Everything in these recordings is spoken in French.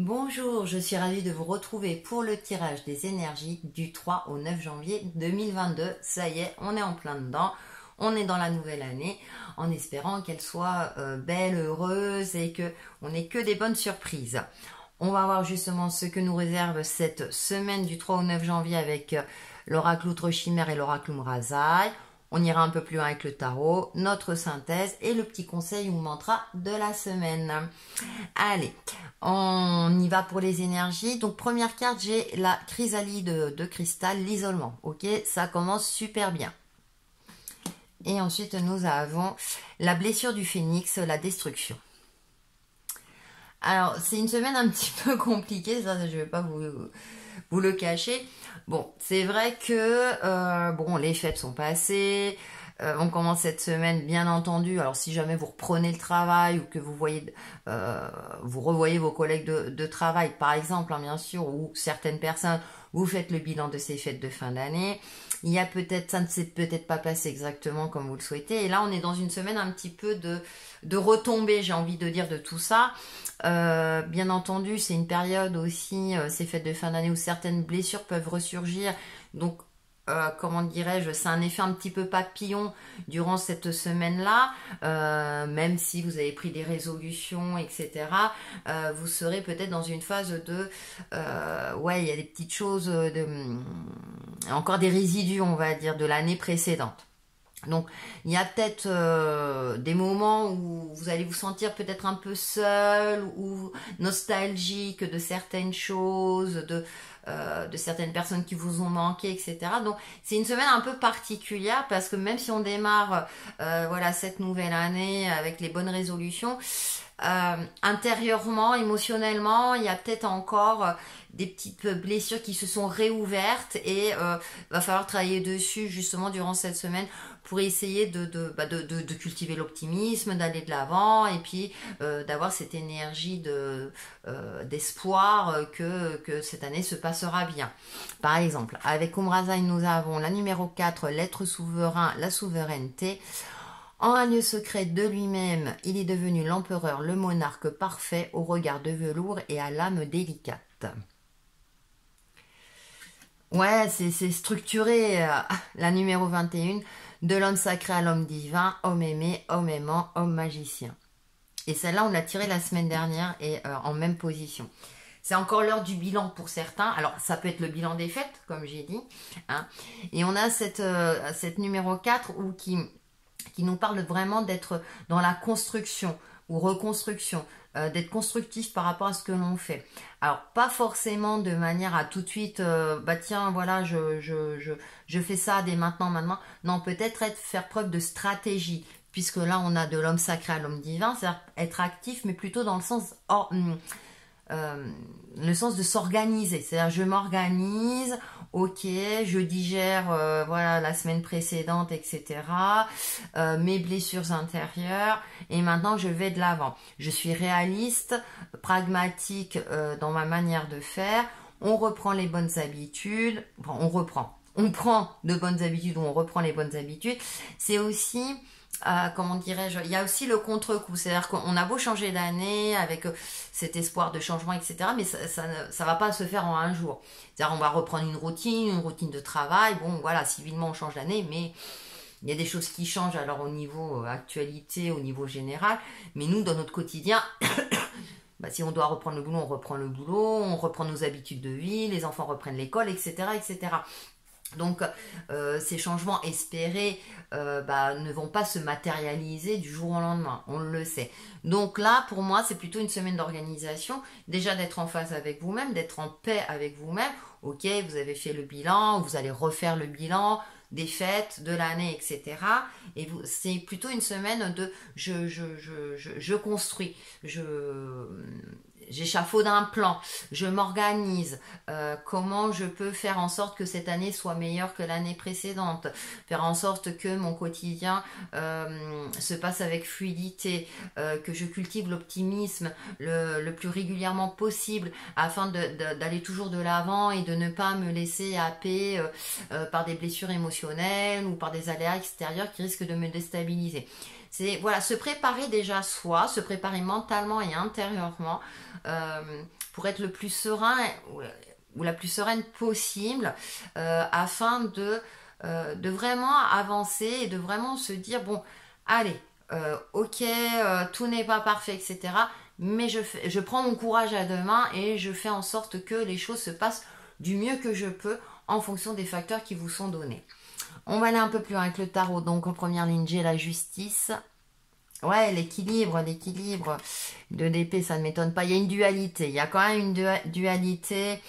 Bonjour, je suis ravie de vous retrouver pour le tirage des énergies du 3 au 9 janvier 2022. Ça y est, on est en plein dedans, on est dans la nouvelle année, en espérant qu'elle soit belle, heureuse et que on n'ait que des bonnes surprises. On va voir justement ce que nous réserve cette semaine du 3 au 9 janvier avec l'oracle Outre Chimère et l'oracle Umrazai. On ira un peu plus loin avec le tarot, notre synthèse et le petit conseil ou mantra de la semaine. Allez, on y va pour les énergies. Donc première carte, j'ai la chrysalide de cristal, l'isolement. Ok, ça commence super bien. Et ensuite, nous avons la blessure du phénix, la destruction. Alors, c'est une semaine un petit peu compliquée, ça je ne vais pas vous le cacher. Bon, c'est vrai que bon, les fêtes sont passées, on commence cette semaine, bien entendu. Alors, si jamais vous reprenez le travail ou que vous voyez, vous revoyez vos collègues de travail, par exemple, hein, bien sûr, ou certaines personnes, vous faites le bilan de ces fêtes de fin d'année. Il y a peut-être, ça ne s'est peut-être pas passé exactement comme vous le souhaitez. Et là, on est dans une semaine un petit peu de retombée, j'ai envie de dire, de tout ça. Bien entendu, c'est une période aussi, ces fêtes de fin d'année, où certaines blessures peuvent ressurgir. Donc, comment dirais-je, c'est un effet un petit peu papillon durant cette semaine-là. Même si vous avez pris des résolutions, etc., vous serez peut-être dans une phase de... ouais, il y a des petites choses, encore des résidus, on va dire, de l'année précédente. Donc, il y a peut-être des moments où vous allez vous sentir peut-être un peu seul ou nostalgique de certaines choses, de certaines personnes qui vous ont manqué, etc. Donc, c'est une semaine un peu particulière parce que même si on démarre voilà, cette nouvelle année avec les bonnes résolutions, intérieurement, émotionnellement, il y a peut-être encore des petites blessures qui se sont réouvertes et va falloir travailler dessus justement durant cette semaine pour essayer de cultiver l'optimisme, d'aller de l'avant et puis d'avoir cette énergie d'espoir que cette année se passera bien. Par exemple, avec Umrazai, nous avons la numéro 4, l'être souverain, la souveraineté. En règne secret de lui-même, il est devenu l'empereur, le monarque parfait, au regard de velours et à l'âme délicate. Ouais, c'est structuré. La numéro 21, de l'homme sacré à l'homme divin, homme aimé, homme aimant, homme magicien. Et celle-là, on l'a tirée la semaine dernière et en même position. C'est encore l'heure du bilan pour certains. Alors, ça peut être le bilan des fêtes, comme j'ai dit. Hein. Et on a cette numéro 4 qui nous parle vraiment d'être dans la construction ou reconstruction, d'être constructif par rapport à ce que l'on fait. Alors, pas forcément de manière à tout de suite, bah tiens, voilà, je fais ça dès maintenant. Non, peut-être faire preuve de stratégie, puisque là, on a de l'homme sacré à l'homme divin, c'est-à-dire être actif, mais plutôt dans le sens... le sens de s'organiser, c'est-à-dire je m'organise, ok, je digère voilà la semaine précédente, etc. Mes blessures intérieures et maintenant je vais de l'avant. Je suis réaliste, pragmatique dans ma manière de faire. On reprend les bonnes habitudes, enfin, on prend de bonnes habitudes ou on reprend les bonnes habitudes. C'est aussi comment dirais-je, il y a aussi le contre-coup, c'est-à-dire qu'on a beau changer d'année avec cet espoir de changement, etc., mais ça va pas se faire en un jour. C'est-à-dire on va reprendre une routine de travail, bon voilà, civilement on change d'année, mais il y a des choses qui changent alors au niveau actualité, au niveau général, mais nous dans notre quotidien... Bah, si on doit reprendre le boulot, on reprend le boulot, on reprend nos habitudes de vie, les enfants reprennent l'école, etc., etc. Donc, ces changements espérés ne vont pas se matérialiser du jour au lendemain, on le sait. Donc là, pour moi, c'est plutôt une semaine d'organisation, déjà d'être en phase avec vous-même, d'être en paix avec vous-même. Ok, vous avez fait le bilan, vous allez refaire le bilan des fêtes, de l'année, etc. Et c'est plutôt une semaine de je construis, j'échafaude un plan, je m'organise, comment je peux faire en sorte que cette année soit meilleure que l'année précédente, faire en sorte que mon quotidien se passe avec fluidité, que je cultive l'optimisme le plus régulièrement possible afin d'aller toujours de l'avant et de ne pas me laisser happer par des blessures émotionnelles ou par des aléas extérieurs qui risquent de me déstabiliser. C'est voilà, se préparer déjà soi, se préparer mentalement et intérieurement pour être le plus serein ou la plus sereine possible afin de vraiment avancer et de vraiment se dire bon, allez, ok, tout n'est pas parfait, etc. Mais je prends mon courage à deux mains et je fais en sorte que les choses se passent du mieux que je peux en fonction des facteurs qui vous sont donnés. On va aller un peu plus loin avec le tarot. Donc en première ligne, j'ai la justice. Ouais, l'équilibre de d'épée, ça ne m'étonne pas. Il y a une dualité, il y a quand même une dualité.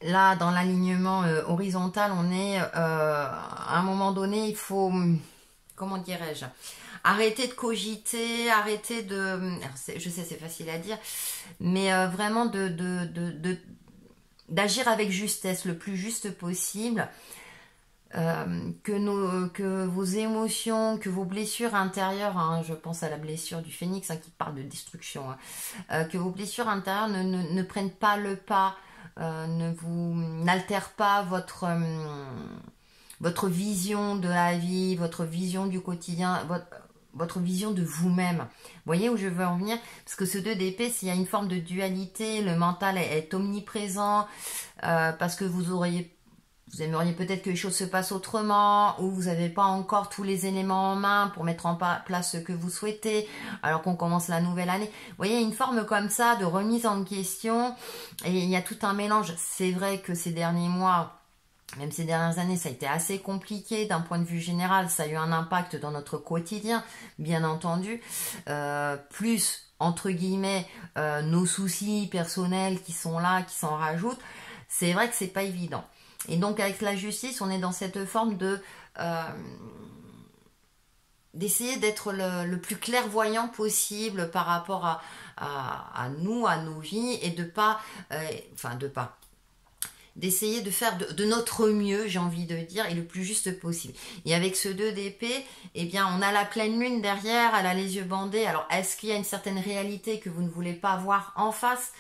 Là, dans l'alignement horizontal, on est à un moment donné, il faut, comment dirais-je, arrêter de cogiter, arrêter de... Alors je sais, c'est facile à dire, mais vraiment d'agir avec justesse, le plus juste possible. Que vos émotions, que vos blessures intérieures, hein, je pense à la blessure du phénix hein, qui parle de destruction, hein, que vos blessures intérieures ne prennent pas le pas, n'altèrent pas votre vision de la vie, votre vision du quotidien, votre vision de vous-même. Vous voyez où je veux en venir? Parce que ce 2 d'épée, s'il y a une forme de dualité, le mental est omniprésent, parce que vous aimeriez peut-être que les choses se passent autrement, ou vous n'avez pas encore tous les éléments en main pour mettre en place ce que vous souhaitez, alors qu'on commence la nouvelle année. Vous voyez, une forme comme ça de remise en question, et il y a tout un mélange. C'est vrai que ces derniers mois, même ces dernières années, ça a été assez compliqué d'un point de vue général. Ça a eu un impact dans notre quotidien, bien entendu. Plus, entre guillemets, nos soucis personnels qui sont là, qui s'en rajoutent. C'est vrai que c'est pas évident. Et donc avec la justice, on est dans cette forme d'essayer d'être le plus clairvoyant possible par rapport à nous, à nos vies, et d'essayer de faire de notre mieux, j'ai envie de dire, et le plus juste possible. Et avec ce 2 d'épée, eh bien, on a la pleine lune derrière, elle a les yeux bandés. Alors, est-ce qu'il y a une certaine réalité que vous ne voulez pas voir en face?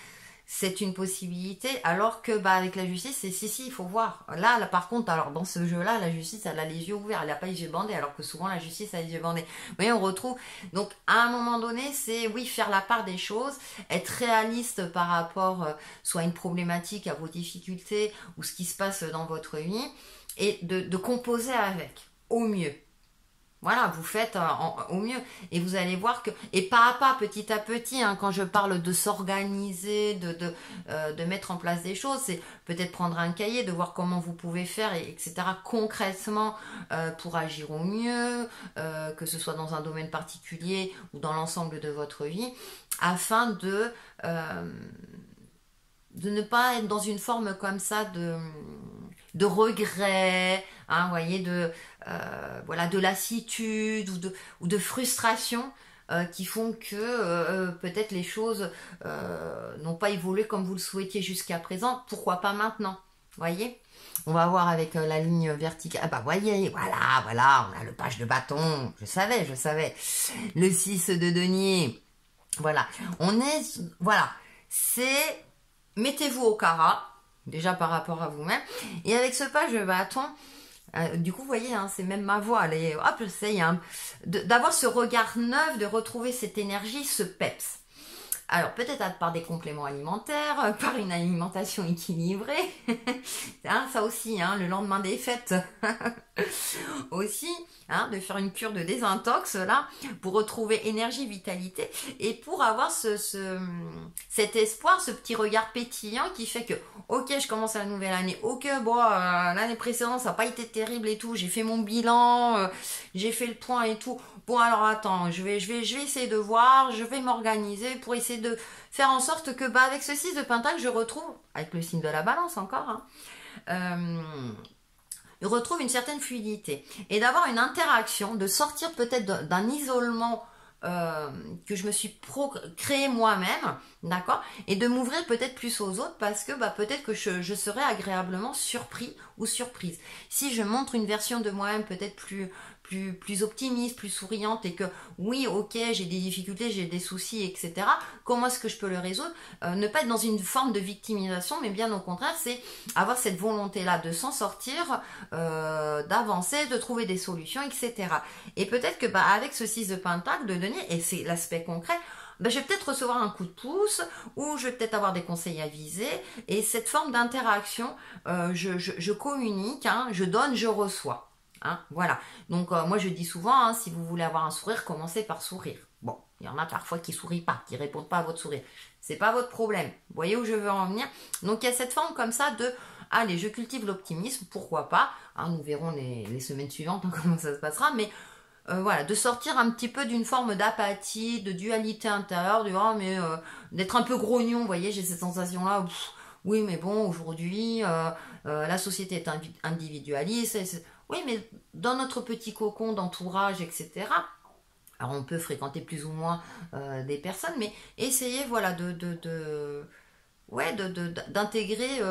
C'est une possibilité, alors que avec la justice, c'est si, il faut voir. Là, par contre, alors dans ce jeu-là, la justice, elle a les yeux ouverts, elle n'a pas les yeux bandés, alors que souvent la justice a les yeux bandés. Vous voyez, on retrouve. Donc, à un moment donné, c'est oui, faire la part des choses, être réaliste par rapport soit à une problématique, à vos difficultés, ou ce qui se passe dans votre vie, et de composer avec, au mieux. Voilà, vous faites au mieux et vous allez voir que, et pas à pas, petit à petit, hein, quand je parle de s'organiser, de mettre en place des choses, c'est peut-être prendre un cahier, de voir comment vous pouvez faire, etc. concrètement pour agir au mieux, que ce soit dans un domaine particulier ou dans l'ensemble de votre vie, afin de ne pas être dans une forme comme ça de regret, hein, vous voyez, de lassitude ou de frustration qui font que peut-être les choses n'ont pas évolué comme vous le souhaitiez jusqu'à présent. Pourquoi pas maintenant? Voyez? On va voir avec la ligne verticale. Ah bah voyez, voilà, on a le page de bâton. Je savais. Le 6 de denier. Voilà. C'est mettez-vous au carat. Déjà par rapport à vous-même. Et avec ce page de bâton, du coup, vous voyez, hein, c'est même ma voix. Hop, j'essaye d'avoir ce regard neuf, de retrouver cette énergie, ce peps. Alors, peut-être par des compléments alimentaires, par une alimentation équilibrée. Hein, ça aussi, hein, le lendemain des fêtes. Aussi, hein, de faire une cure de désintox, là, pour retrouver énergie, vitalité, et pour avoir cet espoir, ce petit regard pétillant qui fait que, ok, je commence la nouvelle année, ok, bon, l'année précédente, ça n'a pas été terrible et tout, j'ai fait mon bilan, j'ai fait le point et tout. Bon, alors attends, je vais essayer de voir, je vais m'organiser pour essayer de faire en sorte que, avec ce 6 de Pentacle, je retrouve, avec le signe de la Balance encore, hein, je retrouve une certaine fluidité. Et d'avoir une interaction, de sortir peut-être d'un isolement que je me suis créé moi-même, d'accord, et de m'ouvrir peut-être plus aux autres parce que peut-être que je serai agréablement surpris ou surprise. Si je montre une version de moi-même peut-être plus plus optimiste, plus souriante et que oui, ok, j'ai des difficultés, j'ai des soucis, etc. Comment est-ce que je peux le résoudre? Ne pas être dans une forme de victimisation, mais bien au contraire, c'est avoir cette volonté-là de s'en sortir, d'avancer, de trouver des solutions, etc. Et peut-être que avec ce 6 de Pentacle de Denier, et c'est l'aspect concret, je vais peut-être recevoir un coup de pouce ou je vais peut-être avoir des conseils avisés et cette forme d'interaction, je communique, hein, je donne, je reçois. Hein, voilà. Donc moi je dis souvent, hein, si vous voulez avoir un sourire, commencez par sourire. Bon, il y en a parfois qui sourient pas, qui répondent pas à votre sourire. C'est pas votre problème. Vous voyez où je veux en venir? Donc il y a cette forme comme ça de, allez, je cultive l'optimisme, pourquoi pas. Hein, nous verrons les semaines suivantes hein, comment ça se passera, mais voilà, de sortir un petit peu d'une forme d'apathie, de dualité intérieure, d'être un peu grognon, vous voyez, j'ai cette sensation-là, oui, mais bon, aujourd'hui, la société est individualiste, oui, mais dans notre petit cocon d'entourage, etc., alors on peut fréquenter plus ou moins des personnes, mais essayez, voilà, d'intégrer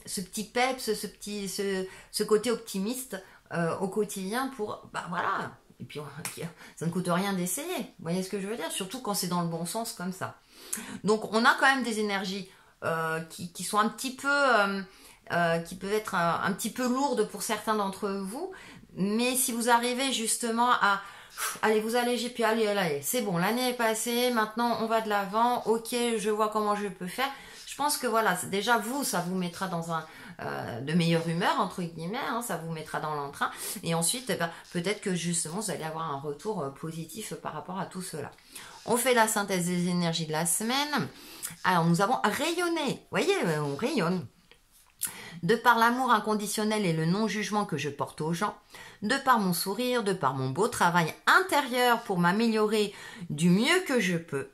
ce petit peps, ce côté optimiste au quotidien pour, voilà, et puis ça ne coûte rien d'essayer, vous voyez ce que je veux dire, surtout quand c'est dans le bon sens comme ça. Donc on a quand même des énergies qui sont un petit peu, qui peuvent être un petit peu lourdes pour certains d'entre vous, mais si vous arrivez justement à allez vous alléger, puis allez, c'est bon, l'année est passée, maintenant on va de l'avant, ok, je vois comment je peux faire. Je pense que voilà, déjà vous, ça vous mettra dans un de meilleure humeur, entre guillemets, hein, ça vous mettra dans l'entrain. Et ensuite, peut-être que justement, vous allez avoir un retour positif par rapport à tout cela. On fait la synthèse des énergies de la semaine. Alors, nous avons rayonné. Vous voyez, on rayonne. De par l'amour inconditionnel et le non-jugement que je porte aux gens, de par mon sourire, de par mon beau travail intérieur pour m'améliorer du mieux que je peux,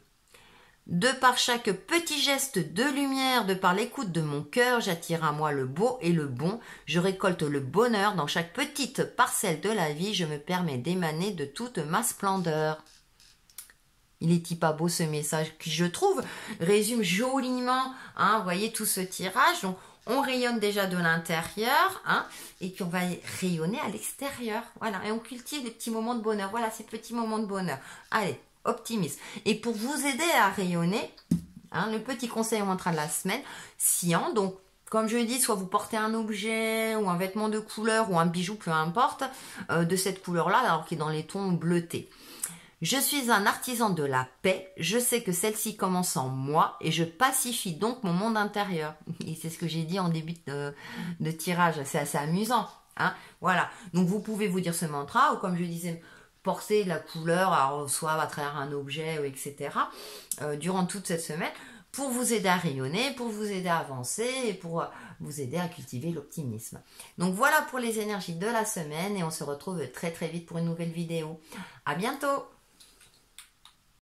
de par chaque petit geste de lumière, de par l'écoute de mon cœur, j'attire à moi le beau et le bon, je récolte le bonheur dans chaque petite parcelle de la vie, je me permets d'émaner de toute ma splendeur. Il est pas beau ce message qui, je trouve, résume joliment, hein, vous voyez, tout ce tirage. Donc, on rayonne déjà de l'intérieur, hein, et puis on va rayonner à l'extérieur. Voilà, et on cultive les petits moments de bonheur. Voilà, ces petits moments de bonheur. Allez, optimisme. Et pour vous aider à rayonner, hein, le petit conseil au mantra de la semaine, Cyan, donc comme je dis, soit vous portez un objet ou un vêtement de couleur ou un bijou, peu importe, de cette couleur-là, alors qui est dans les tons bleutés. Je suis un artisan de la paix, je sais que celle-ci commence en moi et je pacifie donc mon monde intérieur. Et c'est ce que j'ai dit en début de tirage, c'est assez amusant. Hein, voilà, donc vous pouvez vous dire ce mantra ou comme je disais, porter la couleur, alors soit à travers un objet, etc., durant toute cette semaine pour vous aider à rayonner, pour vous aider à avancer et pour vous aider à cultiver l'optimisme. Donc voilà pour les énergies de la semaine et on se retrouve très très vite pour une nouvelle vidéo. À bientôt!